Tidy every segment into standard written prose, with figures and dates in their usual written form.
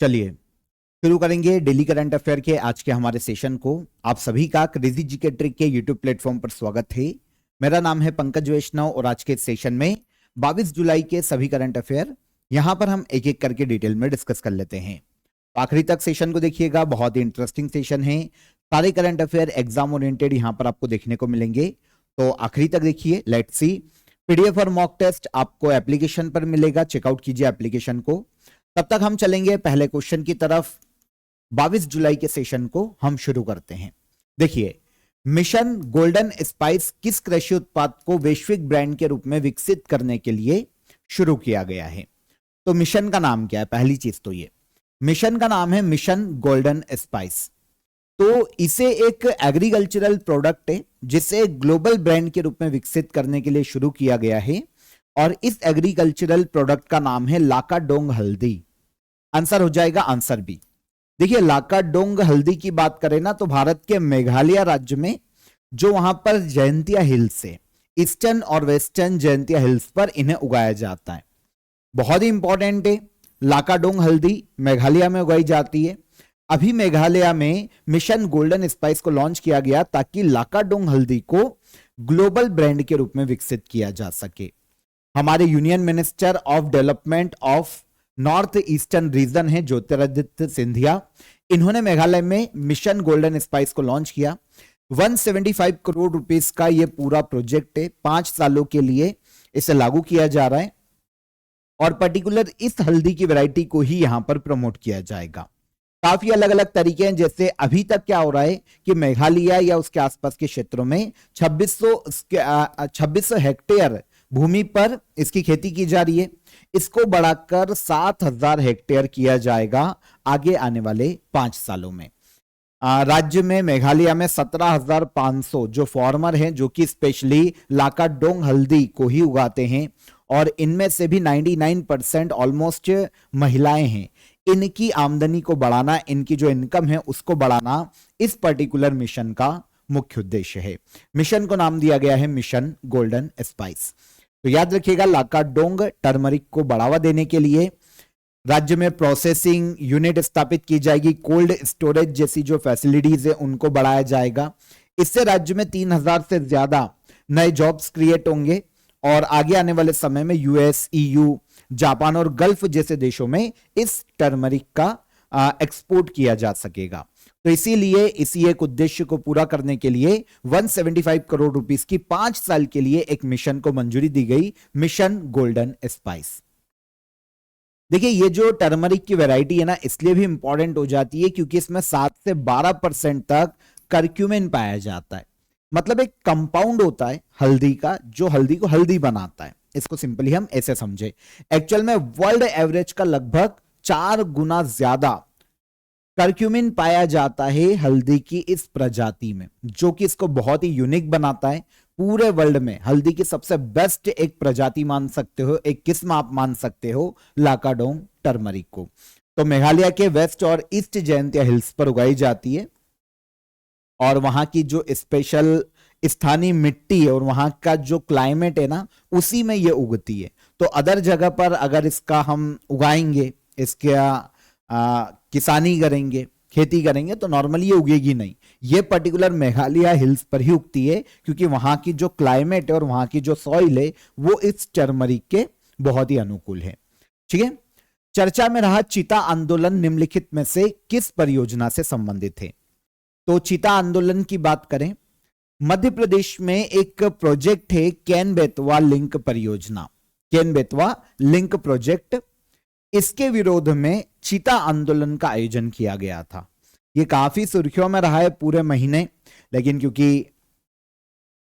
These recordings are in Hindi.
चलिए शुरू करेंगे डेली करंट अफेयर के आज के हमारे सेशन को। आप सभी का क्रेजी जीके ट्रिक के यूट्यूब प्लेटफॉर्म पर स्वागत है। मेरा नाम है पंकज वैष्णव और आज के सेशन में 22 जुलाई के सभी करंट अफेयर यहां पर हम एक एक करके डिटेल में डिस्कस कर लेते हैं। आखिरी तक सेशन को देखिएगा, बहुत ही इंटरेस्टिंग सेशन है। सारे करंट अफेयर एग्जाम ओरिएंटेड यहां पर आपको देखने को मिलेंगे, तो आखिरी तक देखिए। Let's see. पीडीएफ और मॉक टेस्ट आपको एप्लीकेशन पर मिलेगा, चेकआउट कीजिए एप्लीकेशन को। तब तक हम चलेंगे पहले क्वेश्चन की तरफ। 22 जुलाई के सेशन को हम शुरू करते हैं। देखिए, मिशन गोल्डन स्पाइस किस कृषि उत्पाद को वैश्विक ब्रांड के रूप में विकसित करने के लिए शुरू किया गया है? तो मिशन का नाम क्या है? पहली चीज तो ये मिशन का नाम है मिशन गोल्डन स्पाइस। तो इसे एक एग्रीकल्चरल प्रोडक्ट है जिसे ग्लोबल ब्रांड के रूप में विकसित करने के लिए शुरू किया गया है, और इस एग्रीकल्चरल प्रोडक्ट का नाम है लाकाडोंग हल्दी। आंसर हो जाएगा आंसर बी। देखिए, लाकाडोंग हल्दी की बात करें ना तो भारत के मेघालय राज्य में जो वहां पर जयंतिया हिल्स है, ईस्टर्न और वेस्टर्न जयंतिया हिल्स पर इन्हें उगाया जाता है। बहुत ही इंपॉर्टेंट है। लाकाडोंग हल्दी मेघालय में उगाई जाती है। अभी मेघालय में मिशन गोल्डन स्पाइस को लॉन्च किया गया ताकि लाकाडोंग हल्दी को ग्लोबल ब्रांड के रूप में विकसित किया जा सके। हमारे union minister of development of north eastern region है ज्योतिरादित्य सिंधिया, इन्होंने मेघालय में मिशन गोल्डन स्पाइस को लॉन्च किया। 175 करोड़ रुपीस का यह पूरा प्रोजेक्ट है, 5 सालों के लिए इसे लागू किया जा रहा है, और पर्टिकुलर इस हल्दी की वैरायटी को ही यहां पर प्रमोट किया जाएगा। काफी अलग अलग तरीके हैं। जैसे अभी तक क्या हो रहा है कि मेघालय या उसके आसपास के क्षेत्रों में 2600 हेक्टेयर भूमि पर इसकी खेती की जा रही है। इसको बढ़ाकर 7000 हेक्टेयर किया जाएगा आगे आने वाले 5 सालों में। राज्य में मेघालय में 17,500 जो फार्मर हैं जो कि स्पेशली लाकाडोंग हल्दी को ही उगाते हैं, और इनमें से भी 99% ऑलमोस्ट महिलाएं हैं। इनकी आमदनी को बढ़ाना, इनकी जो इनकम है उसको बढ़ाना इस पर्टिकुलर मिशन का मुख्य उद्देश्य है। मिशन को नाम दिया गया है मिशन गोल्डन स्पाइस। तो याद रखिएगा, लाकाडोंग टर्मरिक को बढ़ावा देने के लिए राज्य में प्रोसेसिंग यूनिट स्थापित की जाएगी। कोल्ड स्टोरेज जैसी जो फैसिलिटीज है उनको बढ़ाया जाएगा। इससे राज्य में 3000 से ज्यादा नए जॉब्स क्रिएट होंगे, और आगे आने वाले समय में यूएस, ईयू, जापान और गल्फ जैसे देशों में इस टर्मरिक का एक्सपोर्ट किया जा सकेगा। तो इसीलिए इसी एक उद्देश्य को पूरा करने के लिए 175 करोड़ रुपीस की 5 साल के लिए एक मिशन को मंजूरी दी गई, मिशन गोल्डन स्पाइस। देखिए, ये जो टर्मरिक की वैरायटी है ना, इसलिए भी इंपॉर्टेंट हो जाती है क्योंकि इसमें 7 से 12% तक करक्यूमिन पाया जाता है। मतलब एक कंपाउंड होता है हल्दी का जो हल्दी को हल्दी बनाता है। इसको सिंपली हम ऐसे समझे। एक्चुअल में वर्ल्ड एवरेज का लगभग 4 गुना ज्यादा करक्यूमिन पाया जाता है हल्दी की इस प्रजाति में, जो कि इसको बहुत ही यूनिक बनाता है। पूरे वर्ल्ड में हल्दी की सबसे बेस्ट एक प्रजाति मान सकते हो, एक किस्म आप मान सकते हो लाकाडोंग टर्मरिक को। तो मेघालय के वेस्ट और ईस्ट जयंतिया हिल्स पर उगाई जाती है, और वहां की जो स्पेशल स्थानीय मिट्टी है और वहां का जो क्लाइमेट है ना, उसी में ये उगती है। तो अदर जगह पर अगर इसका हम उगाएंगे, इसका किसानी करेंगे, खेती करेंगे, तो नॉर्मली ये उगेगी नहीं। ये पर्टिकुलर मेघालय हिल्स पर ही उगती है क्योंकि वहां की जो क्लाइमेट है और वहां की जो सॉइल है वो इस टर्मरिक के बहुत ही अनुकूल है। ठीक है। चर्चा में रहा चीता आंदोलन निम्नलिखित में से किस परियोजना से संबंधित है? तो चीता आंदोलन की बात करें, मध्य प्रदेश में एक प्रोजेक्ट है केन बेतवा लिंक परियोजना, केन बेतवा लिंक प्रोजेक्ट। इसके विरोध में चीता आंदोलन का आयोजन किया गया था। यह काफी सुर्खियों में रहा है पूरे महीने, लेकिन क्योंकि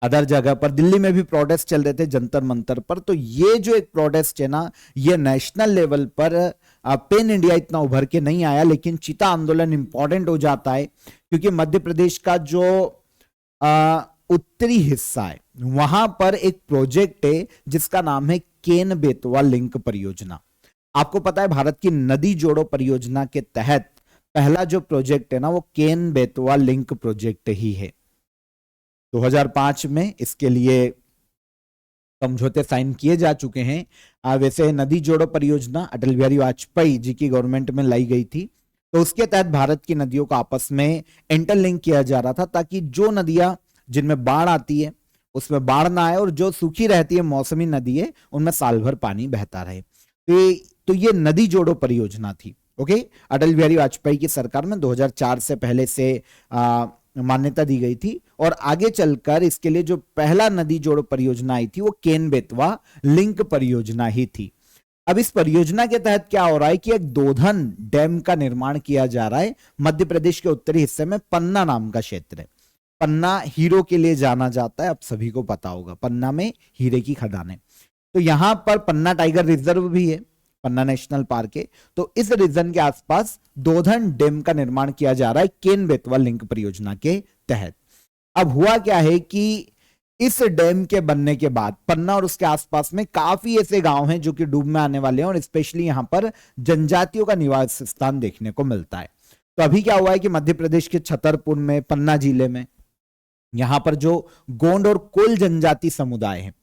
अदर जगह पर दिल्ली में भी प्रोटेस्ट चल रहे थे जंतर मंतर पर, तो ये जो एक प्रोटेस्ट है ना, ये नेशनल लेवल पर पेन इंडिया इतना उभर के नहीं आया, लेकिन चीता आंदोलन इंपॉर्टेंट हो जाता है क्योंकि मध्य प्रदेश का जो उत्तरी हिस्सा है वहां पर एक प्रोजेक्ट है जिसका नाम है केन बेतवा लिंक परियोजना। आपको पता है भारत की नदी जोड़ो परियोजना के तहत पहला जो प्रोजेक्ट है ना वो केन बेतवा लिंक प्रोजेक्ट ही है। 2005 में इसके लिए समझौते साइन किए जा चुके हैं। वैसे नदी जोड़ो परियोजना अटल बिहारी वाजपेयी जी की गवर्नमेंट में लाई गई थी, तो उसके तहत भारत की नदियों को आपस में इंटरलिंक किया जा रहा था, ताकि जो नदियां जिनमें बाढ़ आती है उसमें बाढ़ ना आए, और जो सूखी रहती है मौसमी नदी है उनमें साल भर पानी बहता रहे। तो ये नदी जोड़ो परियोजना थी। ओके, अटल बिहारी वाजपेयी की सरकार में 2004 से पहले से मान्यता दी गई थी, और आगे चलकर इसके लिए जो पहला नदी जोड़ो परियोजना आई थी वो केन बेतवा लिंक परियोजना ही थी। अब इस परियोजना के तहत क्या हो रहा है कि एक दोधन डैम का निर्माण किया जा रहा है मध्य प्रदेश के उत्तरी हिस्से में। पन्ना नाम का क्षेत्र है। पन्ना हीरो के लिए जाना जाता है, आप सभी को पता होगा, पन्ना में हीरे की खदानें। तो यहां पर पन्ना टाइगर रिजर्व भी है, पन्ना नेशनल पार्क है। तो इस रीजन के आसपास दोधन डैम का निर्माण किया जा रहा है केन बेतवा लिंक परियोजना के तहत। अब हुआ क्या है कि इस डैम के बनने के बाद पन्ना और उसके आसपास में काफी ऐसे गांव हैं जो कि डूब में आने वाले हैं, और स्पेशली यहां पर जनजातियों का निवास स्थान देखने को मिलता है। तो अभी क्या हुआ है कि मध्य प्रदेश के छतरपुर में, पन्ना जिले में, यहां पर जो गोंड और कोल जनजाति समुदाय है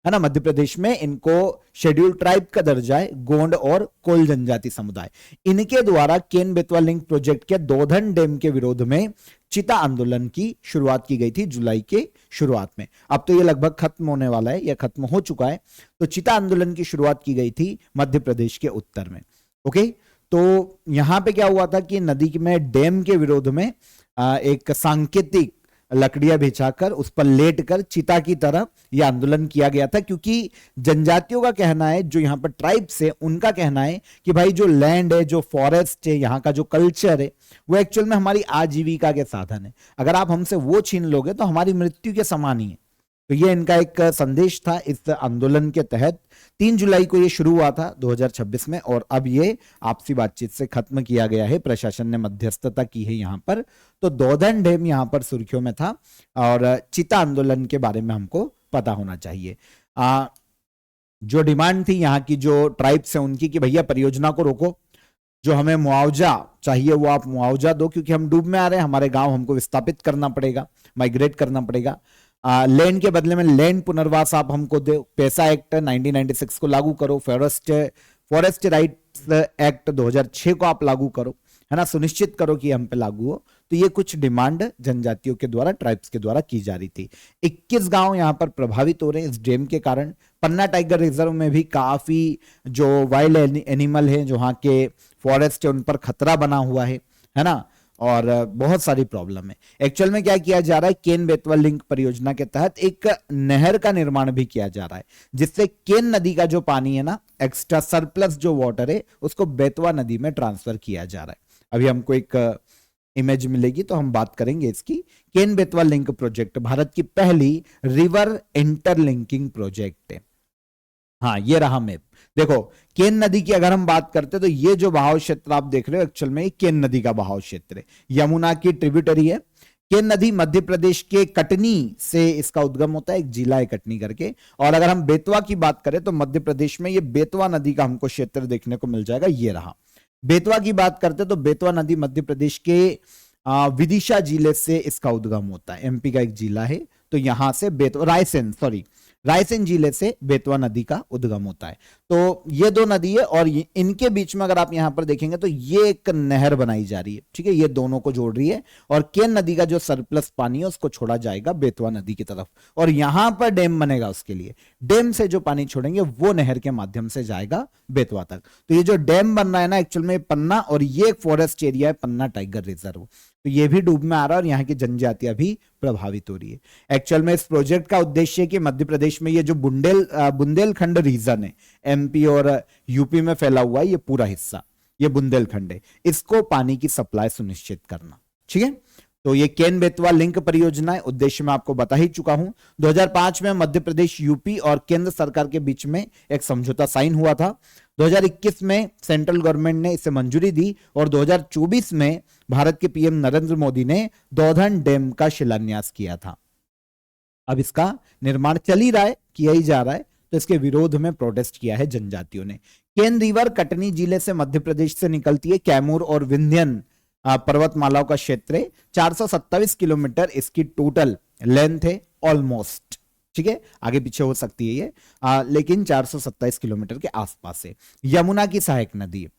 ना, मध्य प्रदेश में इनको शेड्यूल ट्राइब का दर्जा है, गोंड और कोल जनजाति समुदाय। इनके द्वारा केन बेतवा लिंक प्रोजेक्ट के दोधन डैम के विरोध में चिता आंदोलन की शुरुआत की गई थी जुलाई के शुरुआत में। अब तो ये लगभग खत्म होने वाला है या खत्म हो चुका है। तो चिता आंदोलन की शुरुआत की गई थी मध्य प्रदेश के उत्तर में। ओके, तो यहां पे क्या हुआ था कि नदी में डैम के विरोध में एक सांकेतिक लकड़ियां बिछाकर उस पर लेटकर चिता की तरह यह आंदोलन किया गया था, क्योंकि जनजातियों का कहना है, जो यहां पर ट्राइब्स है उनका कहना है कि भाई जो लैंड है, जो फॉरेस्ट है, यहाँ का जो कल्चर है, वो एक्चुअल में हमारी आजीविका के साधन है। अगर आप हमसे वो छीन लोगे तो हमारी मृत्यु के समान ही है। तो ये इनका एक संदेश था। इस आंदोलन के तहत 3 जुलाई को ये शुरू हुआ था 2026 में, और अब ये आपसी बातचीत से खत्म किया गया है। प्रशासन ने मध्यस्थता की है यहाँ पर। तो दोधन डैम यहाँ पर सुर्खियों में था, और चिता आंदोलन के बारे में हमको पता होना चाहिए। जो डिमांड थी यहाँ की जो ट्राइब्स है उनकी कि भैया परियोजना को रोको, जो हमें मुआवजा चाहिए वो आप मुआवजा दो, क्योंकि हम डूब में आ रहे हैं, हमारे गांव हमको विस्थापित करना पड़ेगा, माइग्रेट करना पड़ेगा। लैंड के बदले में लैंड पुनर्वास आप हमको दो। पैसा एक्ट 1996 को लागू करो। फॉरेस्ट राइट्स एक्ट 2006 को आप लागू करो, है ना, सुनिश्चित करो कि हम पे लागू हो। तो ये कुछ डिमांड जनजातियों के द्वारा, ट्राइब्स के द्वारा की जा रही थी। 21 गांव यहां पर प्रभावित हो रहे हैं इस डैम के कारण। पन्ना टाइगर रिजर्व में भी काफी जो वाइल्ड एनिमल है, जो वहां के फॉरेस्ट है, उन पर खतरा बना हुआ है ना, और बहुत सारी प्रॉब्लम है। एक्चुअल में क्या किया जा रहा है, केन बेतवा लिंक परियोजना के तहत एक नहर का निर्माण भी किया जा रहा है, जिससे केन नदी का जो पानी है ना, एक्स्ट्रा सरप्लस जो वाटर है, उसको बेतवा नदी में ट्रांसफर किया जा रहा है। अभी हमको एक इमेज मिलेगी तो हम बात करेंगे इसकी। केन बेतवा लिंक प्रोजेक्ट भारत की पहली रिवर इंटरलिंकिंग प्रोजेक्ट है। हाँ, ये रहा मैप। देखो, केन नदी की अगर हम बात करते हैं तो ये जो बहाव क्षेत्र आप देख रहे हो, एक्चुअल में ये केन नदी का बहाव क्षेत्र है। यमुना की ट्रिब्यूटरी है। केन नदी मध्य प्रदेश के कटनी से इसका उद्गम होता है, एक जिला है कटनी करके। और अगर हम बेतवा की बात करें तो मध्य प्रदेश में ये बेतवा नदी का हमको क्षेत्र देखने को मिल जाएगा। ये रहा। बेतवा की बात करते तो बेतवा नदी मध्य प्रदेश के विदिशा जिले से इसका उद्गम होता है। एमपी का एक जिला है, तो यहां से रायसेन जिले से बेतवा नदी का उद्गम होता है। तो ये दो नदी है, और इनके बीच में अगर आप यहां पर देखेंगे तो ये एक नहर बनाई जा रही है। ठीक है, ये दोनों को जोड़ रही है, और केन नदी का जो सरप्लस पानी है उसको छोड़ा जाएगा बेतवा नदी की तरफ, और यहां पर डैम बनेगा। उसके लिए डैम से जो पानी छोड़ेंगे वो नहर के माध्यम से जाएगा बेतवा तक। तो ये जो डैम बन रहा है ना, एक्चुअल में पन्ना, और ये एक फॉरेस्ट एरिया है, पन्ना टाइगर रिजर्व, तो ये भी डूब में आ रहा है, और यहाँ की जनजातियां भी प्रभावित हो रही है। एक्चुअल में इस प्रोजेक्ट का उद्देश्य है कि मध्य प्रदेश में ये जो बुंदेलखंड रीजन है, एमपी और यूपी में फैला हुआ है ये पूरा हिस्सा, ये बुंदेलखंड है, इसको पानी की सप्लाई सुनिश्चित करना। ठीक है, तो ये केन बेतवा लिंक परियोजना है। उद्देश्य मैं आपको बता ही चुका हूं। 2005 में मध्य प्रदेश, यूपी और केंद्र सरकार के बीच में एक समझौता साइन हुआ था। 2021 में सेंट्रल गवर्नमेंट ने इसे मंजूरी दी, और 2024 में भारत के पीएम नरेंद्र मोदी ने दोधन डैम का शिलान्यास किया था। अब इसका निर्माण चल ही रहा है, किया ही जा रहा है। तो इसके विरोध में प्रोटेस्ट किया है जनजातियों ने। केन रिवर कटनी जिले से मध्य प्रदेश से निकलती है। कैमूर और विंध्यन पर्वतमालाओं का क्षेत्र है। 427 किलोमीटर इसकी टोटल लेंथ है ऑलमोस्ट। ठीक है, आगे पीछे हो सकती है ये, लेकिन 427 किलोमीटर के आसपास है। यमुना की सहायक नदी है।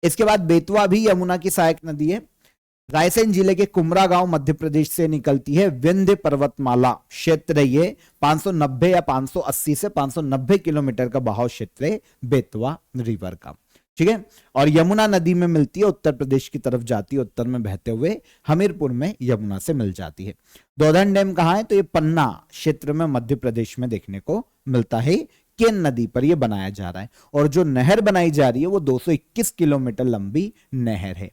इसके बाद बेतवा भी यमुना की सहायक नदी है। रायसेन जिले के कुमरा गांव मध्य प्रदेश से निकलती है। विंध्य पर्वतमाला क्षेत्र ये 590 या 580 से 590 किलोमीटर का बहाव क्षेत्र है बेतवा रिवर का। ठीक है, और यमुना नदी में मिलती है, उत्तर प्रदेश की तरफ जाती है, उत्तर में बहते हुए हमीरपुर में यमुना से मिल जाती है। दौधन डैम कहां है? तो ये पन्ना क्षेत्र में मध्य प्रदेश में देखने को मिलता है। केन नदी पर यह बनाया जा रहा है, और जो नहर बनाई जा रही है वो 221 किलोमीटर लंबी नहर है,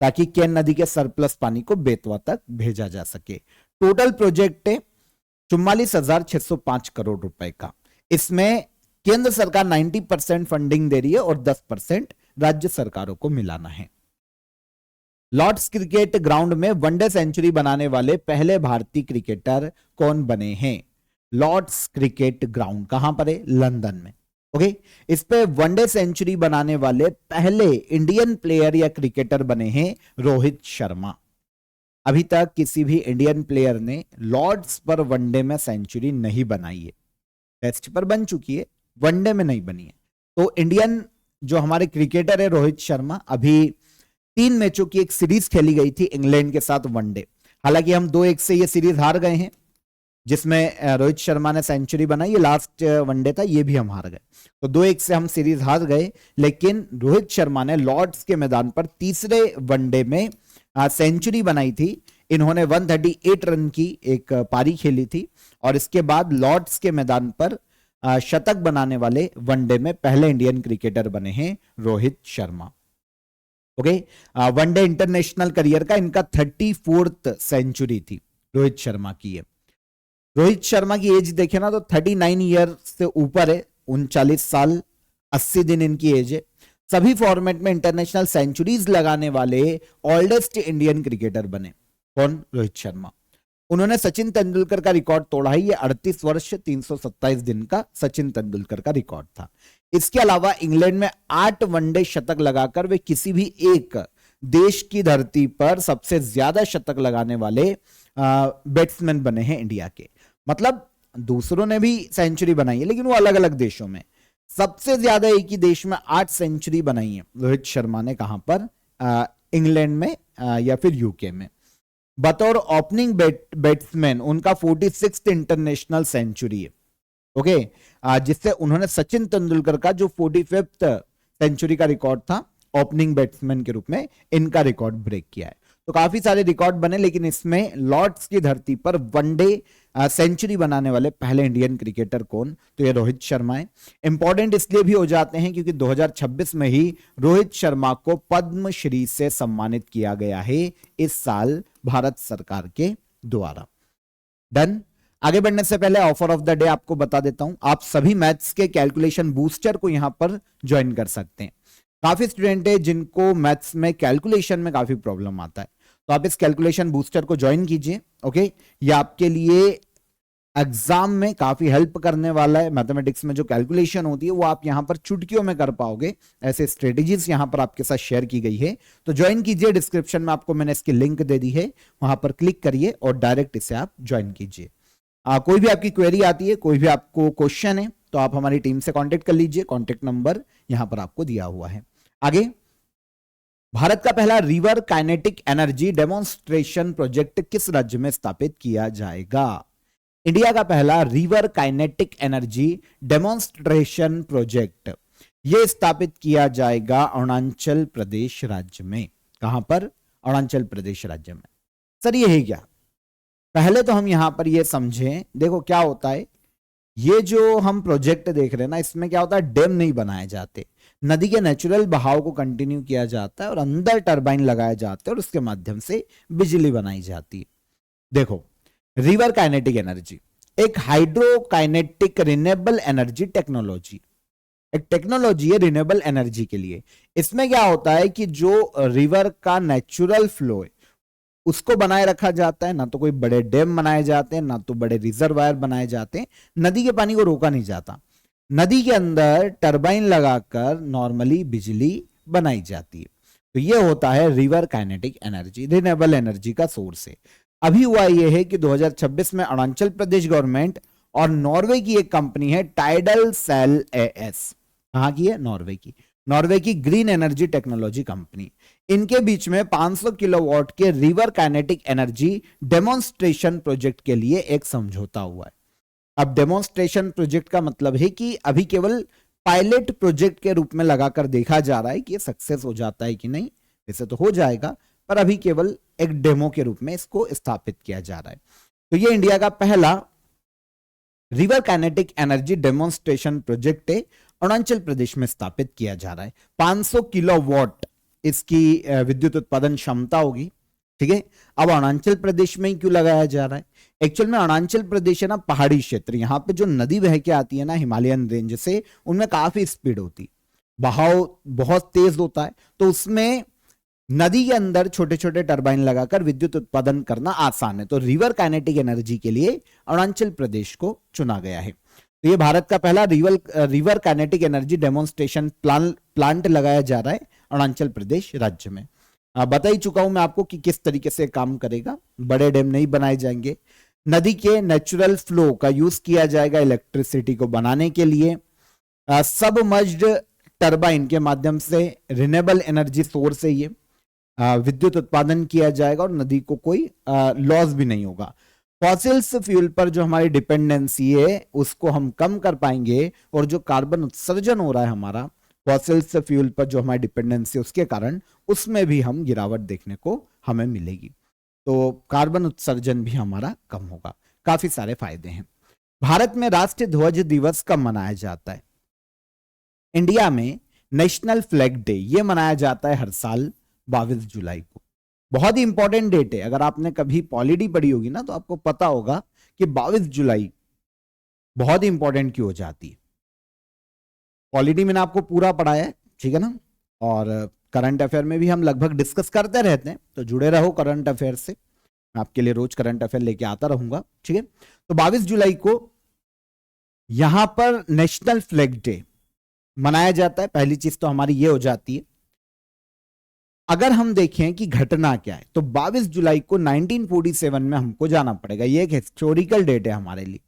ताकि केन नदी के सरप्लस पानी को बेतवा तक भेजा जा सके। टोटल प्रोजेक्ट है 44,605 करोड़ रुपए का। इसमें केंद्र सरकार 90% फंडिंग दे रही है और 10% राज्य सरकारों को मिलाना है। लॉर्ड्स क्रिकेट ग्राउंड में वनडे सेंचुरी बनाने वाले पहले भारतीय क्रिकेटर कौन बने हैं? लॉर्ड्स क्रिकेट ग्राउंड कहां पर है? लंदन में। ओके, इस पे वनडे सेंचुरी बनाने वाले पहले इंडियन प्लेयर या क्रिकेटर बने हैं रोहित शर्मा। अभी तक किसी भी इंडियन प्लेयर ने लॉर्ड्स पर वनडे में सेंचुरी नहीं बनाई है। टेस्ट पर बन चुकी है, वनडे में नहीं बनी है। तो इंडियन जो हमारे क्रिकेटर है रोहित शर्मा, अभी 3 मैचों की एक सीरीज खेली गई थी इंग्लैंड के साथ वनडे। हालांकि हम 2-1 से ये सीरीज हार गए हैं, जिसमें रोहित शर्मा ने सेंचुरी बनाई। ये लास्ट वनडे था, ये भी हम हार गए, तो 2-1 से हम सीरीज हार गए। लेकिन रोहित शर्मा ने लॉर्ड्स के मैदान पर तीसरे वनडे में सेंचुरी बनाई थी। इन्होंने 138 रन की एक पारी खेली थी, और इसके बाद लॉर्ड्स के मैदान पर शतक बनाने वाले वनडे में पहले इंडियन क्रिकेटर बने हैं Rohit Sharma. Okay, one day international career का इनका 34th सेंचुरी थी रोहित शर्मा की। है रोहित शर्मा की एज देखे ना तो 39 ईयर से ऊपर है, 39 साल 80 दिन इनकी एज है। सभी फॉर्मेट में इंटरनेशनल सेंचुरीज लगाने वाले ओल्डेस्ट इंडियन क्रिकेटर बने। कौन? रोहित शर्मा। उन्होंने सचिन तेंदुलकर का रिकॉर्ड तोड़ा है। ये 38 वर्ष 327 दिन का सचिन तेंदुलकर का रिकॉर्ड था। इसके अलावा इंग्लैंड में 8 वनडे शतक लगाकर वे किसी भी एक देश की धरती पर सबसे ज्यादा शतक लगाने वाले बैट्समैन बने हैं इंडिया के। मतलब दूसरों ने भी सेंचुरी बनाई है, लेकिन वो अलग अलग देशों में। सबसे ज्यादा एक ही देश में 8 सेंचुरी बनाई है रोहित शर्मा ने। कहां पर? इंग्लैंड में या फिर यूके में। बतौर ओपनिंग बैट्समैन उनका 46th इंटरनेशनल सेंचुरी है। ओके, जिससे उन्होंने सचिन तेंदुलकर का जो 45th सेंचुरी का रिकॉर्ड था ओपनिंग बैट्समैन के रूप में, इनका रिकॉर्ड ब्रेक किया है। तो काफी सारे रिकॉर्ड बने, लेकिन इसमें लॉर्ड्स की धरती पर वनडे सेंचुरी बनाने वाले पहले इंडियन क्रिकेटर कौन? तो ये रोहित शर्मा है। इंपॉर्टेंट इसलिए भी हो जाते हैं क्योंकि 2026 में ही रोहित शर्मा को पद्मश्री से सम्मानित किया गया है इस साल भारत सरकार के द्वारा। डन। आगे बढ़ने से पहले ऑफर ऑफ द डे आपको बता देता हूं। आप सभी मैथ्स के कैलकुलेशन बूस्टर को यहां पर ज्वाइन कर सकते हैं। काफी स्टूडेंट है जिनको मैथ्स में कैलकुलेशन में काफी प्रॉब्लम आता है, तो आप इस कैलकुलेशन बूस्टर को ज्वाइन कीजिए। ओके, ये आपके लिए एग्जाम में काफी हेल्प करने वाला है। मैथमेटिक्स में जो कैलकुलेशन होती है वो आप यहां पर चुटकियों में कर पाओगे। ऐसे स्ट्रेटेजीज यहां पर आपके साथ शेयर की गई है, तो ज्वाइन कीजिए। डिस्क्रिप्शन में आपको मैंने इसकी लिंक दे दी है, वहां पर क्लिक करिए और डायरेक्ट इसे आप ज्वाइन कीजिए। कोई भी आपकी क्वेरी आती है, कोई भी आपको क्वेश्चन है, तो आप हमारी टीम से कांटेक्ट कर लीजिए। कांटेक्ट नंबर यहां पर आपको दिया हुआ है। आगे, भारत का पहला river kinetic energy demonstration project किस राज्य में स्थापित किया जाएगा? इंडिया का पहला river kinetic energy demonstration project यह स्थापित किया जाएगा अरुणाचल प्रदेश राज्य में। कहां पर? अरुणाचल प्रदेश राज्य में। सर ये है क्या? पहले तो हम यहां पर ये समझें। देखो क्या होता है, ये जो हम प्रोजेक्ट देख रहे हैं ना, इसमें क्या होता है, डैम नहीं बनाए जाते, नदी के नेचुरल बहाव को कंटिन्यू किया जाता है और अंदर टरबाइन लगाए जाते हैं और उसके माध्यम से बिजली बनाई जाती है। देखो, रिवर काइनेटिक एनर्जी एक हाइड्रोकाइनेटिक रिन्यूएबल एनर्जी टेक्नोलॉजी, एक टेक्नोलॉजी है रिन्यूएबल एनर्जी के लिए। इसमें क्या होता है कि जो रिवर का नेचुरल फ्लो है उसको बनाए रखा जाता है। ना तो कोई बड़े डैम बनाए जाते हैं, ना तो बड़े रिजर्वायर बनाए जाते हैं। नदी के पानी को रोका नहीं जाता, नदी के अंदर टरबाइन लगाकर नॉर्मली बिजली बनाई जाती है। तो ये होता है river kinetic energy, renewable energy का सोर्स है। अभी हुआ यह है कि 2026 में अरुणाचल प्रदेश गवर्नमेंट और नॉर्वे की एक कंपनी है टाइडल सेल एएस। कहां की है? नॉर्वे की। नॉर्वे की ग्रीन एनर्जी टेक्नोलॉजी कंपनी। इनके बीच में 500 किलोवाट के river kinetic energy demonstration project के लिए एक समझौता हुआ है। अब डेमोन्स्ट्रेशन प्रोजेक्ट का मतलब है कि अभी केवल पायलट प्रोजेक्ट के रूप में लगाकर देखा जा रहा है कि ये सक्सेस हो जाता है कि नहीं। वैसे तो हो जाएगा, पर अभी केवल एक डेमो के रूप में इसको स्थापित किया जा रहा है। तो ये इंडिया का पहला river kinetic energy demonstration project है, अरुणाचल प्रदेश में स्थापित किया जा रहा है। 500 किलोवाट इसकी विद्युत उत्पादन क्षमता होगी। ठीक है, अब अरुणाचल प्रदेश में ही क्यों लगाया जा रहा है? एक्चुअल में अरुणाचल प्रदेश है ना पहाड़ी क्षेत्र, यहां पे जो नदी बह के आती है ना हिमालयन रेंज से, उनमें काफी स्पीड होती, बहाव बहुत तेज होता है, तो उसमें नदी के अंदर छोटे छोटे टरबाइन लगाकर विद्युत उत्पादन करना आसान है। तो रिवर काइनेटिक एनर्जी के लिए अरुणाचल प्रदेश को चुना गया है। तो ये भारत का पहला river kinetic energy demonstration plant लगाया जा रहा है अरुणाचल प्रदेश राज्य में। बता ही चुका हूं मैं आपको कि किस तरीके से काम करेगा। बड़े डैम नहीं बनाए जाएंगे, नदी के नेचुरल फ्लो का यूज किया जाएगा इलेक्ट्रिसिटी को बनाने के लिए। सबमर्ज्ड टरबाइन के माध्यम से रिन्यूएबल एनर्जी सोर्स से ये विद्युत उत्पादन किया जाएगा और नदी को कोई लॉस भी नहीं होगा। फॉसिल्स फ्यूल पर जो हमारी डिपेंडेंसी है उसको हम कम कर पाएंगे, और जो कार्बन उत्सर्जन हो रहा है हमारा फॉसिल्स फ्यूल पर जो हमारी डिपेंडेंसी उसके कारण, उसमें भी हम गिरावट देखने को हमें मिलेगी। तो कार्बन उत्सर्जन भी हमारा कम होगा। काफी सारे फायदे हैं। भारत में राष्ट्रीय ध्वज दिवस कब मनाया जाता है? इंडिया में नेशनल फ्लैग डे ये मनाया जाता है हर साल 22 जुलाई को। बहुत ही इंपॉर्टेंट डेट है। अगर आपने कभी पॉलिटी पढ़ी होगी ना तो आपको पता होगा कि 22 जुलाई बहुत ही इंपॉर्टेंट क्यों हो जाती है। पॉलिटी मैंने आपको पूरा पढ़ाया है, ठीक है ना, और करंट अफेयर में भी हम लगभग डिस्कस करते रहते हैं, तो जुड़े रहो करंट अफेयर से। मैं आपके लिए रोज करंट अफेयर लेके आता रहूंगा, ठीक है। तो 22 जुलाई को यहां पर नेशनल फ्लैग डे मनाया जाता है। पहली चीज तो हमारी ये हो जाती है। अगर हम देखें कि घटना क्या है, तो 22 जुलाई को 1947 में हमको जाना पड़ेगा। ये एक हिस्टोरिकल डेट है हमारे लिए,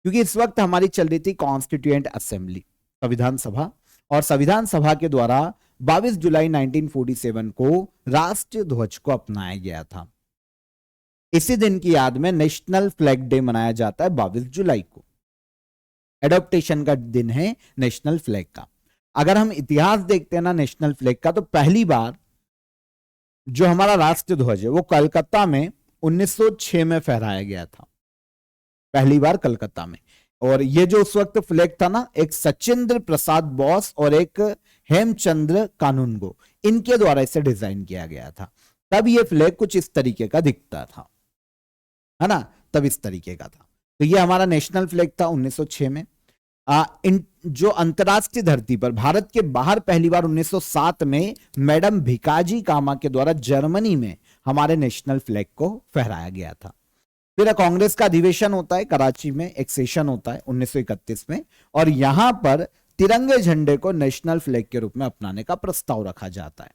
क्योंकि इस वक्त हमारी चल रही थी कॉन्स्टिट्यूएंट असेंबली, संविधान सभा, और संविधान सभा के द्वारा 22 जुलाई 1947 को राष्ट्रीय ध्वज को अपनाया गया था। इसी दिन की याद में नेशनल फ्लैग डे मनाया जाता है 22 जुलाई को। एडॉप्टेशन का दिन है नेशनल फ्लैग का। अगर हम इतिहास देखते हैं ना नेशनल फ्लैग का, तो पहली बार जो हमारा राष्ट्रीय ध्वज है वो कलकत्ता में 1906 में फहराया गया था, पहली बार कलकत्ता में। और ये जो उस वक्त फ्लैग था ना, एक सचिंद्र प्रसाद बोस और एक हेमचंद्र कानूनगो, इनके द्वारा इसे डिजाइन किया गया था। तब ये फ्लैग कुछ इस तरीके का दिखता था, है ना, तब इस तरीके का था। तो ये हमारा नेशनल फ्लैग था 1906 में। जो अंतरराष्ट्रीय धरती पर, भारत के बाहर पहली बार 1907 में मैडम भिकाजी कामा के द्वारा जर्मनी में हमारे नेशनल फ्लैग को फहराया गया था। फिर कांग्रेस का अधिवेशन होता है कराची में, एक सेशन होता है 1931 में, और यहां पर तिरंगे झंडे को नेशनल फ्लैग के रूप में अपनाने का प्रस्ताव रखा जाता है।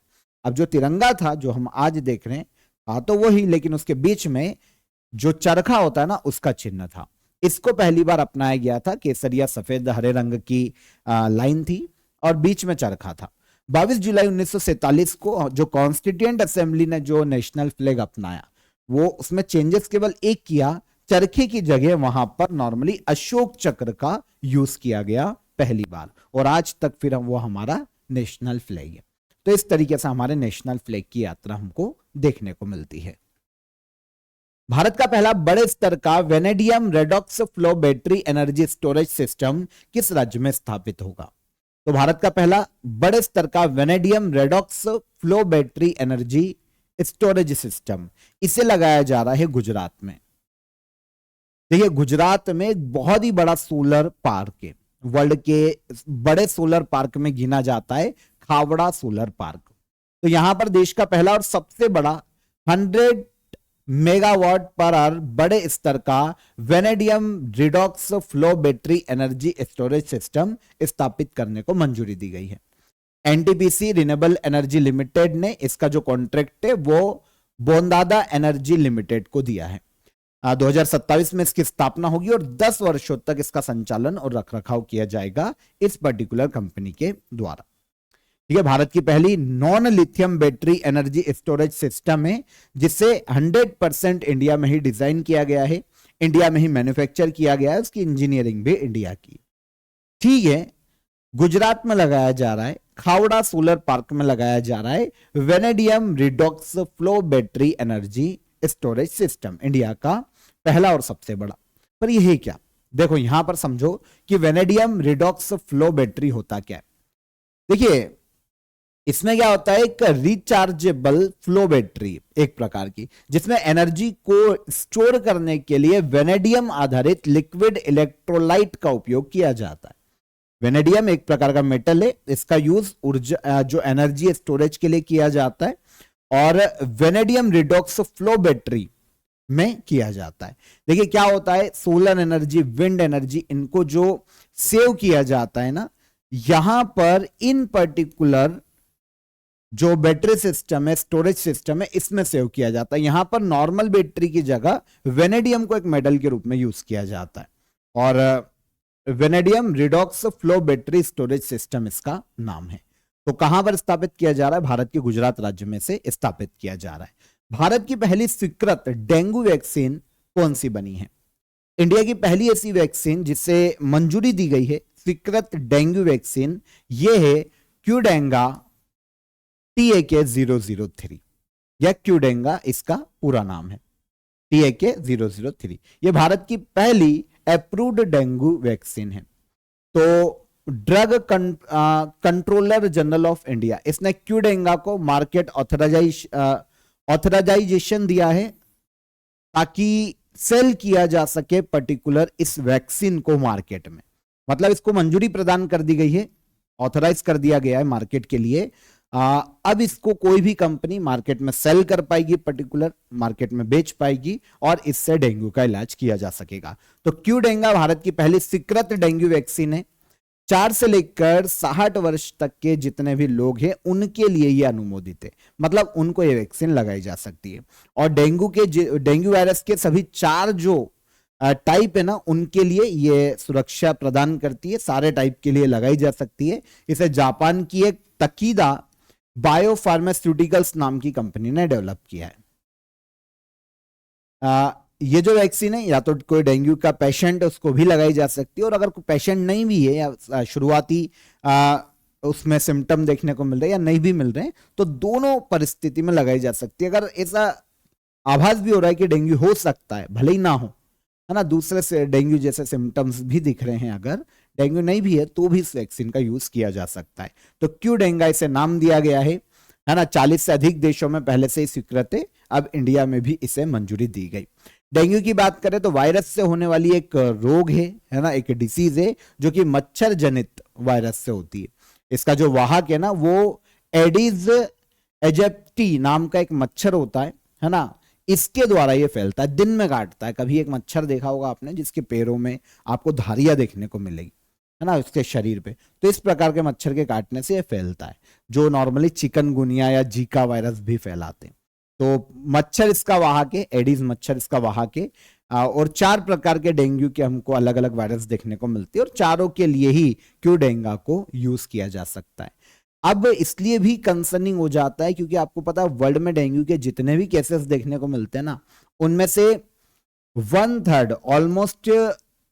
अब जो तिरंगा था जो हम आज देख रहे हैं, था तो वही, लेकिन उसके बीच में जो चरखा होता है ना उसका चिन्ह था। इसको पहली बार अपनाया गया था। केसरिया सफेद हरे रंग की लाइन थी और बीच में चरखा था। 22 जुलाई 1947 को जो कॉन्स्टिट्यूएंट असेंबली ने जो नेशनल फ्लैग अपनाया, वो उसमें चेंजेस केवल एक किया, चरखे की जगह वहां पर नॉर्मली अशोक चक्र का यूज किया गया पहली बार, और आज तक फिर वो हमारा नेशनल फ्लैग है। तो इस तरीके से हमारे नेशनल फ्लैग की यात्रा हमको देखने को मिलती है। भारत का पहला बड़े स्तर का vanadium redox flow battery energy storage system किस राज्य में स्थापित होगा? तो भारत का पहला बड़े स्तर का vanadium redox flow battery energy storage system, इसे लगाया जा रहा है गुजरात में। देखिए, गुजरात में एक बहुत ही बड़ा सोलर पार्क है, वर्ल्ड के बड़े सोलर पार्क में गिना जाता है खावड़ा सोलर पार्क। तो यहां पर देश का पहला और सबसे बड़ा 100 मेगावाट पर आवर बड़े स्तर का vanadium redox flow battery energy storage system स्थापित करने को मंजूरी दी गई है। एनटीपीसी रिन्यूएबल एनर्जी लिमिटेड ने इसका जो कॉन्ट्रैक्ट है वो बोंदादा एनर्जी लिमिटेड को दिया है। 2027 में इसकी स्थापना होगी और 10 वर्षों तक इसका संचालन और रखरखाव किया जाएगा इस पर्टिकुलर कंपनी के द्वारा। ठीक है, भारत की पहली non lithium battery energy storage system है जिसे 100% इंडिया में ही डिजाइन किया गया है, इंडिया में ही मैन्युफैक्चर किया गया है, उसकी इंजीनियरिंग भी इंडिया की। ठीक है, गुजरात में लगाया जा रहा है, खावड़ा सोलर पार्क में लगाया जा रहा है vanadium redox flow battery energy storage system, India का पहला और सबसे बड़ा। पर यह है क्या, देखो यहां पर समझो कि वेनेडियम रिडॉक्स फ्लो बैटरी होता क्या है। देखिए इसमें क्या होता है, एक रिचार्जेबल फ्लो बैटरी एक प्रकार की, जिसमें एनर्जी को स्टोर करने के लिए वेनेडियम आधारित लिक्विड इलेक्ट्रोलाइट का उपयोग किया जाता है। वेनेडियम एक प्रकार का मेटल है, इसका यूज ऊर्जा जो एनर्जी स्टोरेज के लिए किया जाता है और वेनेडियम रिडॉक्स फ्लो बैटरी में किया जाता है। देखिए क्या होता है, सोलर एनर्जी, विंड एनर्जी, इनको जो सेव किया जाता है ना, यहां पर इन पर्टिकुलर जो बैटरी सिस्टम है, स्टोरेज सिस्टम है, इसमें सेव किया जाता है। यहां पर नॉर्मल बैटरी की जगह वेनेडियम को एक मेटल के रूप में यूज किया जाता है और vanadium redox flow battery storage system इसका नाम है। तो कहां पर स्थापित किया जा रहा है, भारत के गुजरात राज्य में से स्थापित किया जा रहा है। भारत की पहली स्वीकृत डेंगू वैक्सीन कौन सी बनी है? इंडिया की पहली ऐसी वैक्सीन जिसे मंजूरी दी गई है, स्वीकृत डेंगू वैक्सीन, यह है क्यूडेंगा TAK-003 या क्यूडेंगा इसका पूरा नाम है, TAK-003। यह भारत की पहली अप्रूव्ड डेंगू वैक्सीन है। तो drug controller general of India, इसने क्यूडेंगा को मार्केट ऑथराइजेशन दिया है ताकि सेल किया जा सके पर्टिकुलर इस वैक्सीन को मार्केट में। मतलब इसको मंजूरी प्रदान कर दी गई है, ऑथराइज कर दिया गया है मार्केट के लिए। अब इसको कोई भी कंपनी मार्केट में सेल कर पाएगी, पर्टिकुलर मार्केट में बेच पाएगी और इससे डेंगू का इलाज किया जा सकेगा। तो क्यूडेंगा भारत की पहली स्वीकृत डेंगू वैक्सीन है। 4 से लेकर 60 वर्ष तक के जितने भी लोग हैं उनके लिए यह अनुमोदित है, मतलब उनको यह वैक्सीन लगाई जा सकती है। और डेंगू वायरस के सभी 4 जो टाइप है ना, उनके लिए यह सुरक्षा प्रदान करती है, सारे टाइप के लिए लगाई जा सकती है। इसे जापान की एक तकीदा बायोफार्मास्यूटिकल्स नाम की कंपनी ने डेवलप किया है। ये जो वैक्सीन है, या तो कोई डेंगू का पेशेंट है उसको भी लगाई जा सकती है, और अगर कोई पेशेंट नहीं भी है या शुरुआती उसमें सिम्टम देखने को मिल रहे हैं या नहीं भी मिल रहे हैं, तो दोनों परिस्थिति में लगाई जा सकती है। अगर ऐसा आभास भी हो रहा है कि डेंगू हो सकता है, भले ही ना हो, है ना, दूसरे से डेंगू जैसे सिम्टम्स भी दिख रहे हैं, अगर डेंगू नहीं भी है तो भी इस वैक्सीन का यूज किया जा सकता है। तो क्यूडेंगा इसे नाम दिया गया है ना। 40 से अधिक देशों में पहले से ही स्वीकृत है, अब इंडिया में भी इसे मंजूरी दी गई। डेंगू की बात करें तो वायरस से होने वाली एक रोग है ना, एक डिसीज है जो कि मच्छर जनित वायरस से होती है। इसका जो वाहक है ना, वो एडिस एजिप्टी नाम का एक मच्छर होता है ना, इसके द्वारा ये फैलता है, दिन में काटता है। कभी एक मच्छर देखा होगा आपने जिसके पैरों में आपको धारियां देखने को मिलेगी, है ना, उसके शरीर पे। तो इस प्रकार के मच्छर के काटने से ये फैलता है, जो नॉर्मली चिकनगुनिया या जीका वायरस भी फैलाते हैं। तो मच्छर इसका वाहक है, एडिस मच्छर इसका वाहक है। और 4 प्रकार के डेंगू के हमको अलग अलग वायरस देखने को मिलती है, और चारों के लिए ही क्यूडेंगा को यूज किया जा सकता है। अब इसलिए भी कंसर्निंग हो जाता है क्योंकि आपको पता है वर्ल्ड में डेंगू के जितने भी केसेस देखने को मिलते हैं ना, उनमें से 1/3 ऑलमोस्ट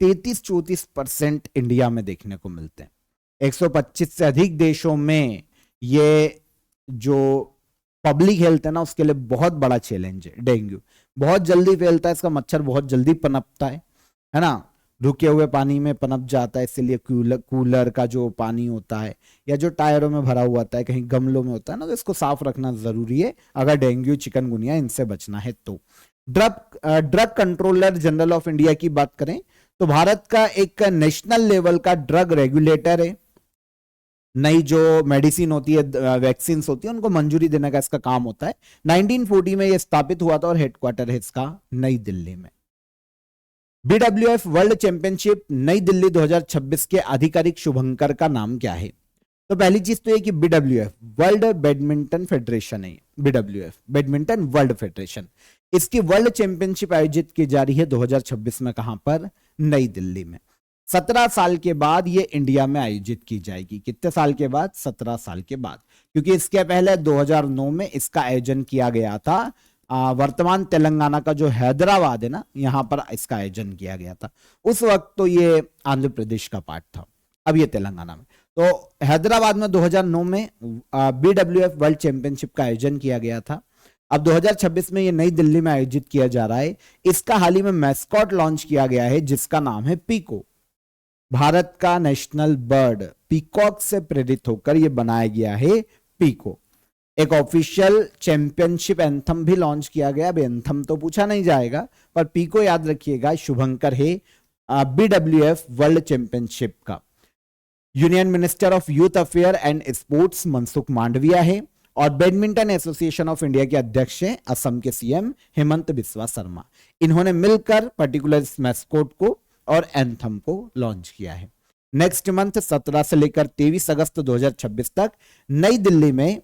33-34% इंडिया में देखने को मिलते हैं। 125 से अधिक देशों में ये जो पब्लिक हेल्थ है ना, उसके लिए बहुत बड़ा चैलेंज है। डेंगू बहुत जल्दी फैलता है, इसका मच्छर बहुत जल्दी पनपता है ना, रुके हुए पानी में पनप जाता है। इसलिए कूलर का जो पानी होता है या जो टायरों में भरा हुआ होता है, कहीं गमलों में होता है ना, तो इसको साफ रखना जरूरी है अगर डेंगू चिकनगुनिया इनसे बचना है तो। Drug controller general of India की बात करें तो भारत का एक नेशनल लेवल का ड्रग रेगुलेटर है। नई जो मेडिसिन होती है, वैक्सीन होती है, उनको मंजूरी देने का इसका काम होता है। 1940 में यह स्थापित हुआ था और हेडक्वार्टर है इसका नई दिल्ली में। BWF वर्ल्ड चैंपियनशिप नई दिल्ली 2026 के आधिकारिक शुभंकर का नाम क्या है? तो पहली चीज तो ये कि बीडब्ल्यूएफ वर्ल्ड बैडमिंटन फेडरेशन है, बीडब्ल्यूएफ बैडमिंटन वर्ल्ड फेडरेशन, इसकी वर्ल्ड चैंपियनशिप आयोजित की जा रही है 2026 में। कहां पर? नई दिल्ली में। 17 साल के बाद ये इंडिया में आयोजित की जाएगी। कितने साल के बाद? 17 साल के बाद, क्योंकि इसके पहले 2009 में इसका आयोजन किया गया था। वर्तमान तेलंगाना का जो हैदराबाद है ना, यहां पर इसका आयोजन किया गया था। उस वक्त तो ये आंध्र प्रदेश का पार्ट था, अब ये तेलंगाना में। तो हैदराबाद में 2009 में बीडब्ल्यूएफ वर्ल्ड चैंपियनशिप का आयोजन किया गया था। अब 2026 में ये नई दिल्ली में आयोजित किया जा रहा है। इसका हाल ही में मैस्कॉट लॉन्च किया गया है, जिसका नाम है पीको। भारत का नेशनल बर्ड पीकॉक से प्रेरित होकर यह बनाया गया है पीको। एक ऑफिशियल चैंपियनशिप एंथम भी लॉन्च किया गया। अब एंथम तो पूछा नहीं जाएगा, पर पीको याद रखिएगा, शुभंकर है बीडब्ल्यूएफ वर्ल्ड चैंपियनशिप का। Union minister of youth affair and sports Mansukh Mandaviya है, और बैडमिंटन एसोसिएशन ऑफ इंडिया के अध्यक्ष हैं असम के सीएम हेमंत बिस्वा शर्मा। इन्होंने मिलकर पर्टिकुलर इस मैस्कोट को और एंथम को लॉन्च किया है। नेक्स्ट मंथ 17 से लेकर 23 अगस्त 2026 तक नई दिल्ली में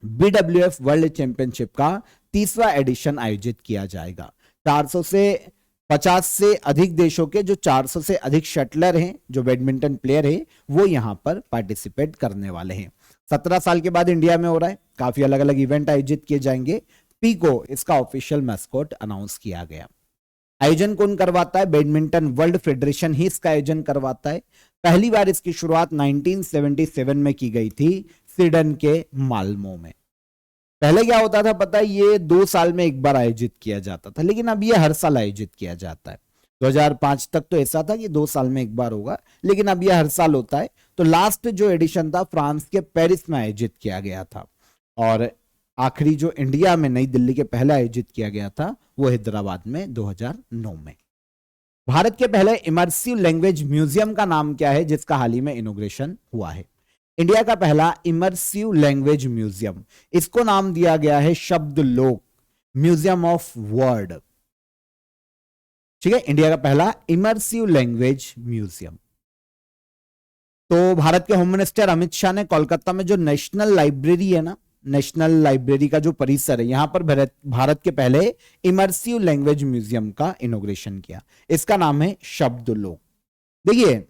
बीडब्ल्यूएफ वर्ल्ड चैंपियनशिप का 30वां एडिशन आयोजित किया जाएगा। 400 से 50 से अधिक देशों के जो 400 से अधिक शटलर हैं, जो बैडमिंटन प्लेयर हैं, वो यहां पर पार्टिसिपेट करने वाले हैं। 17 साल के बाद इंडिया में हो रहा है। काफी अलग अलग इवेंट आयोजित किए जाएंगे। पीको इसका ऑफिशियल मैस्कॉट अनाउंस किया गया। आयोजन कौन करवाता है? बैडमिंटन वर्ल्ड फेडरेशन ही इसका आयोजन करवाता है। पहली बार इसकी शुरुआत 1977 में की गई थी, स्वीडन के माल्मो में। पहले क्या होता था पता है? ये 2 साल में एक बार आयोजित किया जाता था, लेकिन अब ये हर साल आयोजित किया जाता है। 2005 तक तो ऐसा था कि 2 साल में एक बार होगा, लेकिन अब यह हर साल होता है। तो लास्ट जो एडिशन था फ्रांस के पेरिस में आयोजित किया गया था, और आखिरी जो इंडिया में नई दिल्ली के पहले आयोजित किया गया था वो हैदराबाद में 2009 में। भारत के पहले इमर्सिव लैंग्वेज म्यूजियम का नाम क्या है, जिसका हाल ही में इनॉग्रेशन हुआ है? इंडिया का पहला इमर्सिव लैंग्वेज म्यूजियम, इसको नाम दिया गया है शब्द लोक म्यूजियम ऑफ वर्ड। ठीक है, इंडिया का पहला इमर्सिव लैंग्वेज म्यूजियम। तो भारत के होम मिनिस्टर अमित शाह ने कोलकाता में जो नेशनल लाइब्रेरी है ना, नेशनल लाइब्रेरी का जो परिसर है, यहां पर भारत के पहले इमर्सिव लैंग्वेज म्यूजियम का इनॉग्रेशन किया। इसका नाम है शब्द लोक। देखिए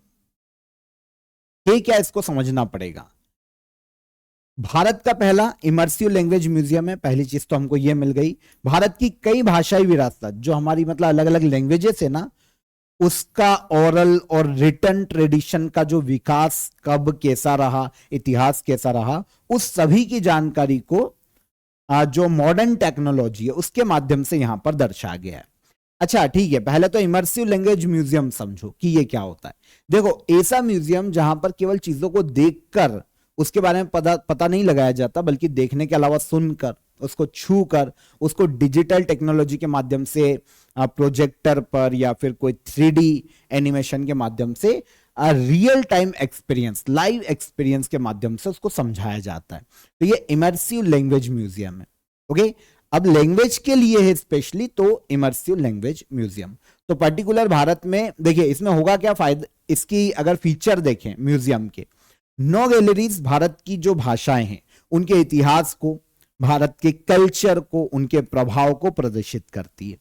ये क्या, इसको समझना पड़ेगा। भारत का पहला इमर्सिव लैंग्वेज म्यूजियम है, पहली चीज तो हमको ये मिल गई। भारत की कई भाषाई विरासत, जो हमारी मतलब अलग अलग लैंग्वेजेस है ना, उसका ओरल और रिटन ट्रेडिशन का जो विकास कब कैसा रहा, इतिहास कैसा रहा, उस सभी की जानकारी को जो मॉडर्न टेक्नोलॉजी है उसके माध्यम से यहां पर दर्शाया गया है। अच्छा ठीक है, पहले तो इमर्सिव लैंग्वेज म्यूजियम समझो कि ये क्या होता है। देखो, ऐसा म्यूजियम जहां पर केवल चीजों को देखकर उसके बारे में पता नहीं लगाया जाता, बल्कि देखने के अलावा सुनकर, उसको छू कर, उसको डिजिटल टेक्नोलॉजी के माध्यम से प्रोजेक्टर पर या फिर कोई 3D एनिमेशन के माध्यम से real time experience, live experience के माध्यम से उसको समझाया जाता है। तो ये इमर्सिव लैंग्वेज म्यूजियम है। ओके, अब लैंग्वेज के लिए है स्पेशली, तो इमर्सिव लैंग्वेज म्यूजियम। तो पर्टिकुलर भारत में देखिए इसमें होगा क्या फायदा, इसकी अगर फीचर देखें म्यूजियम के, 9 गैलरीज भारत की जो भाषाएं हैं उनके इतिहास को, भारत के कल्चर को, उनके प्रभाव को प्रदर्शित करती है।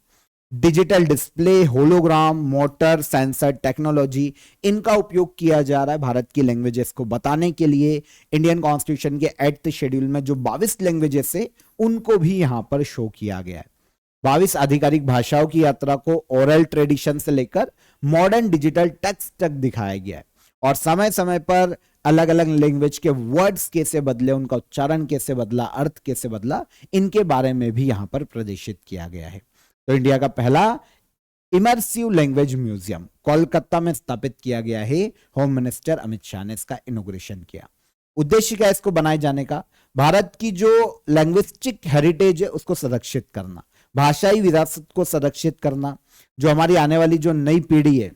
Digital display, hologram, motor sensor technology, इनका उपयोग किया जा रहा है भारत की लैंग्वेजेस को बताने के लिए। इंडियन कॉन्स्टिट्यूशन के 8th शेड्यूल में जो 22 लैंग्वेजेस है उनको भी यहां पर शो किया गया है। 22 आधिकारिक भाषाओं की यात्रा को ओरल ट्रेडिशन से लेकर मॉडर्न डिजिटल टेक्स्ट तक दिखाया गया है, और समय समय पर अलग अलग लैंग्वेज के वर्ड्स कैसे बदले, उनका उच्चारण कैसे बदला, अर्थ कैसे बदला, इनके बारे में भी यहां पर प्रदर्शित किया गया है। तो इंडिया का पहला इमर्सिव लैंग्वेज म्यूजियम कोलकाता में स्थापित किया गया है। होम मिनिस्टर अमित शाह ने इसका इनॉग्रेशन किया। उद्देश्य क्या है इसको बनाए जाने का? भारत की जो लैंग्विस्टिक हेरिटेज है उसको संरक्षित करना, भाषाई विरासत को संरक्षित करना, जो हमारी आने वाली जो नई पीढ़ी है,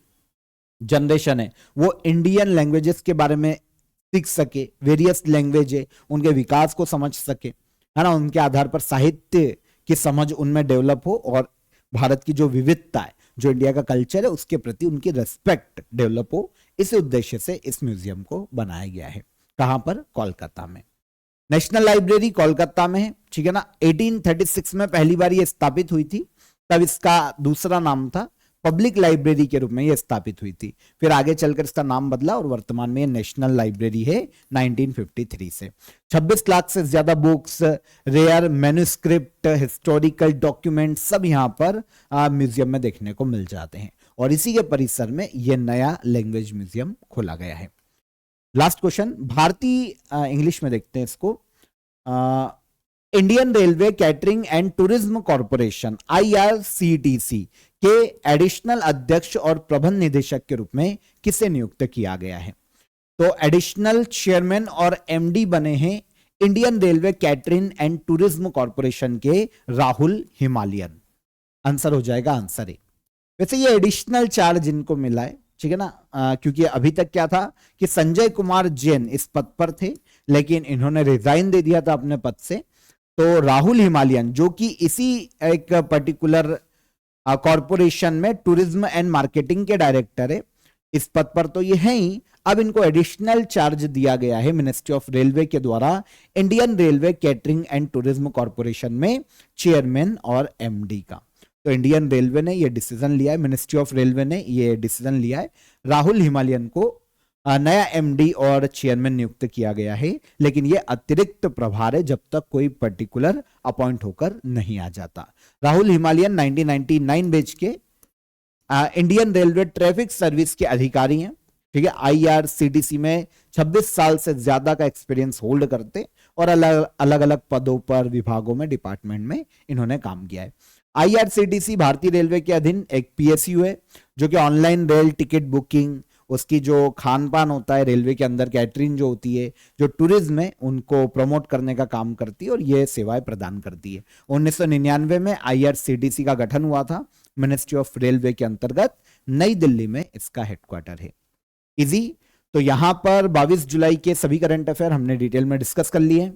जनरेशन है, वो इंडियन लैंग्वेजेस के बारे में सीख सके, वेरियस लैंग्वेज है उनके विकास को समझ सके, है ना, उनके आधार पर साहित्य की समझ उनमें डेवलप हो, और भारत की जो विविधता है, जो इंडिया का कल्चर है, उसके प्रति उनकी रेस्पेक्ट डेवलप हो। इस उद्देश्य से इस म्यूजियम को बनाया गया है। कहां पर? कोलकाता में। नेशनल लाइब्रेरी कोलकाता में है, ठीक है ना। 1836 में पहली बार ये स्थापित हुई थी, तब इसका दूसरा नाम था, पब्लिक लाइब्रेरी के रूप में ये स्थापित हुई थी। फिर आगे चलकर इसका नाम बदला और वर्तमान में ये नेशनल लाइब्रेरी है 1953 से। 26 लाख से ज्यादा books, rare manuscript, historical document सब यहां पर म्यूजियम में देखने को मिल जाते हैं। और इसी के परिसर में ये नया लैंग्वेज म्यूजियम खोला गया है। लास्ट क्वेश्चन, भारतीय इंग्लिश में देखते हैं इसको। Indian railway catering and tourism corporation IRCTC के एडिशनल अध्यक्ष और प्रबंध निदेशक के रूप में किसे नियुक्त किया गया है? तो एडिशनल चेयरमैन और MD बने हैं Indian railway catering and tourism corporation के राहुल हिमालयन। आंसर हो जाएगा आंसर ए। वैसे ये एडिशनल चार्ज इनको मिला है, ठीक है ना, क्योंकि अभी तक क्या था कि संजय कुमार जैन इस पद पर थे, लेकिन इन्होंने रिजाइन दे दिया था अपने पद से। तो राहुल हिमालयन जो कि इसी एक पर्टिकुलर कॉर्पोरेशन में टूरिज्म एंड मार्केटिंग के डायरेक्टर है, इस पद पर तो ये है ही, अब इनको एडिशनल चार्ज दिया गया है मिनिस्ट्री ऑफ रेलवे के द्वारा Indian railway catering and tourism corporation में चेयरमैन और MD का। तो इंडियन रेलवे ने ये डिसीजन लिया है, मिनिस्ट्री ऑफ रेलवे ने ये डिसीजन लिया है, राहुल हिमालयन को नया MD और चेयरमैन नियुक्त किया गया है। लेकिन ये अतिरिक्त प्रभार है जब तक कोई पर्टिकुलर अपॉइंट होकर नहीं आ जाता। राहुल हिमालयन 1999 बैच के इंडियन रेलवे ट्रैफिक सर्विस के अधिकारी हैं, ठीक है। IRCTC में 26 साल से ज्यादा का एक्सपीरियंस होल्ड करते और अलग अलग पदों पर, विभागों में, डिपार्टमेंट में इन्होंने काम किया है। IRCTC भारतीय रेलवे के अधीन एक PSU है जो कि ऑनलाइन रेल टिकट बुकिंग, उसकी जो खान पान होता है रेलवे के अंदर, कैटरिंग जो होती है, जो टूरिज्म है, उनको प्रमोट करने का काम करती है और ये सेवाएं प्रदान करती है। 1999 में IRCTC का गठन हुआ था मिनिस्ट्री ऑफ रेलवे के अंतर्गत, नई दिल्ली में इसका हेडक्वार्टर है। इजी। तो यहां पर 22 जुलाई के सभी करंट अफेयर हमने डिटेल में डिस्कस कर लिए।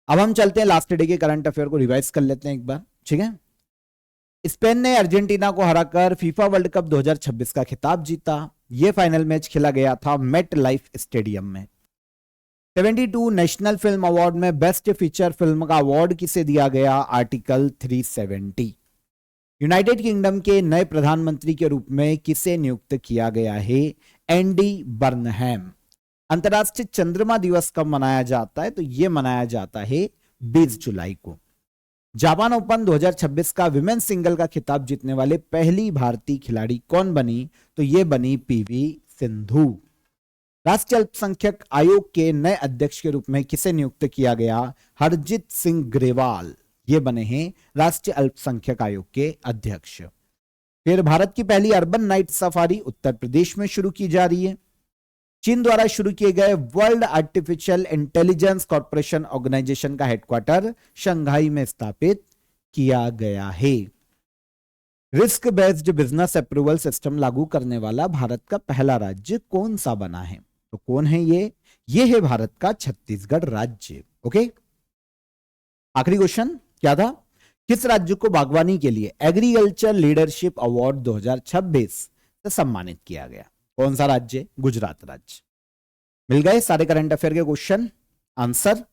अब हम चलते हैं लास्ट डे के करंट अफेयर को रिवाइज कर लेते हैं एक बार, ठीक है। स्पेन ने अर्जेंटीना को हराकर फीफा वर्ल्ड कप 2026 का खिताब जीता। यह फाइनल मैच खेला गया था मेट लाइफ स्टेडियम में। 72 नेशनल फिल्म अवार्ड में बेस्ट फीचर फिल्म का अवार्ड किसे दिया गया? आर्टिकल 370। यूनाइटेड किंगडम के नए प्रधानमंत्री के रूप में किसे नियुक्त किया गया है? Andy Burnham. अंतर्राष्ट्रीय चंद्रमा दिवस कब मनाया जाता है? तो यह मनाया जाता है 20 जुलाई को। जापान ओपन 2026 का विमेन्स सिंगल का खिताब जीतने वाले पहली भारतीय खिलाड़ी कौन बनी? तो यह बनी PV सिंधु। राष्ट्रीय अल्पसंख्यक आयोग के नए अध्यक्ष के रूप में किसे नियुक्त किया गया? हरजीत सिंह ग्रेवाल, ये बने हैं राष्ट्रीय अल्पसंख्यक आयोग के अध्यक्ष। फिर भारत की पहली urban night safari Uttar Pradesh में शुरू की जा रही है। चीन द्वारा शुरू किए गए world artificial intelligence corporation organisation का हेडक्वार्टर शंघाई में स्थापित किया गया है। Risk based business approval system लागू करने वाला भारत का पहला राज्य कौन सा बना है? तो कौन है ये है भारत का छत्तीसगढ़ राज्य। ओके, आखिरी क्वेश्चन क्या था? किस राज्य को बागवानी के लिए एग्रीकल्चर लीडरशिप अवार्ड 2026 से सम्मानित किया गया? कौन सा राज्य? गुजरात राज्य। मिल गए सारे करंट अफेयर के क्वेश्चन, आंसर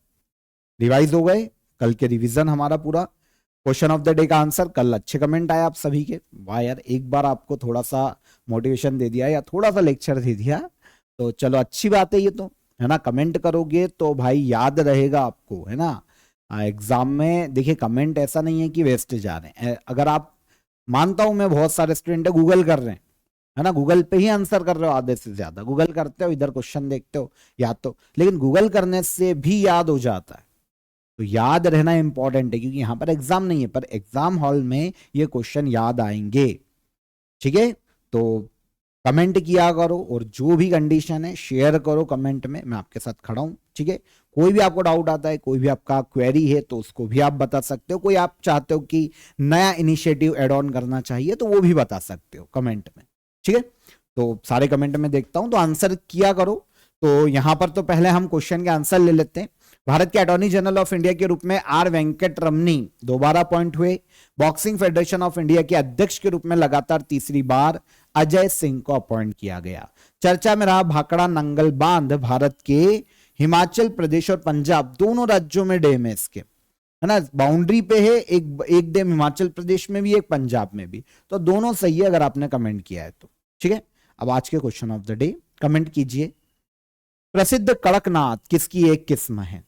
रिवाइज हो गए। कल के रिवीजन हमारा पूरा, क्वेश्चन ऑफ द डे का आंसर कल। अच्छे कमेंट आए आप सभी के, वाह यार, एक बार आपको थोड़ा सा मोटिवेशन दे दिया या थोड़ा सा लेक्चर दे दिया, तो चलो अच्छी बात है ये तो, है ना। कमेंट करोगे तो भाई याद रहेगा आपको, है ना। एग्जाम में देखिए कमेंट ऐसा नहीं है कि वेस्ट जा रहे हैं। अगर आप, मानता हूं मैं बहुत सारे स्टूडेंट गूगल कर रहे हैं, है ना, गूगल पे ही आंसर कर रहे हो, आधे से ज्यादा गूगल करते हो, इधर क्वेश्चन देखते हो याद तो, लेकिन गूगल करने से भी याद हो जाता है। तो याद रहना इंपॉर्टेंट है, क्योंकि यहां पर एग्जाम नहीं है, पर एग्जाम हॉल में ये क्वेश्चन याद आएंगे, ठीक है। तो कमेंट किया करो और जो भी कंडीशन है शेयर करो कमेंट में, मैं आपके साथ खड़ा हूं, ठीक है। कोई भी आपको डाउट आता है, कोई भी आपका क्वेरी है, तो उसको भी आप बता सकते हो। कोई आप चाहते हो कि नया इनिशिएटिव एड ऑन करना चाहिए, तो वो भी बता सकते हो कमेंट में, ठीक है। तो सारे कमेंट में देखता हूं, तो आंसर किया करो। तो यहां पर तो पहले हम क्वेश्चन के आंसर ले लेते हैं। भारत के अटॉर्नी जनरल ऑफ इंडिया के रूप में आर वेंकट रमनी दोबारा अपॉइंट हुए। बॉक्सिंग फेडरेशन ऑफ इंडिया के अध्यक्ष के रूप में लगातार तीसरी बार अजय सिंह को अपॉइंट किया गया। चर्चा में रहा भाखड़ा नंगल बांध भारत के हिमाचल प्रदेश और पंजाब दोनों राज्यों में डैम है इसके, है ना, बाउंड्री पे है, एक डैम हिमाचल प्रदेश में भी, एक पंजाब में भी, तो दोनों सही है अगर आपने कमेंट किया है तो। ठीक है, अब आज के question of the day comment कीजिए। प्रसिद्ध कड़कनाथ किसकी एक किस्म है?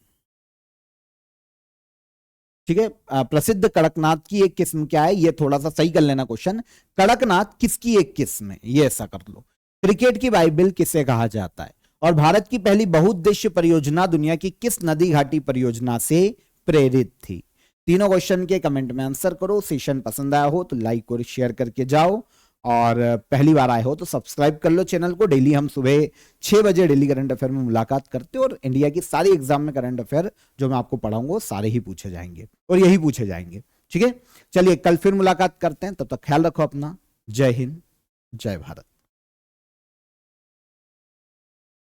ठीक है, प्रसिद्ध कड़कनाथ की एक किस्म क्या है, ये थोड़ा सा सही कर लेना क्वेश्चन। कड़कनाथ किसकी एक किस्म है, ये ऐसा कर लो। क्रिकेट की बाइबल किसे कहा जाता है? और भारत की पहली बहुउद्देश्य परियोजना दुनिया की किस नदी घाटी परियोजना से प्रेरित थी? तीनों क्वेश्चन के कमेंट में आंसर करो। सेशन पसंद आया हो तो लाइक और शेयर करके जाओ, और पहली बार आए हो तो सब्सक्राइब कर लो चैनल को। डेली हम सुबह 6 बजे डेली करंट अफेयर में मुलाकात करते हैं, और इंडिया की सारी एग्जाम में करंट अफेयर जो मैं आपको पढ़ाऊंगा सारे ही पूछे जाएंगे और यही पूछे जाएंगे। ठीक है, चलिए कल फिर मुलाकात करते हैं, तब तक ख्याल रखो अपना। जय हिंद, जय भारत।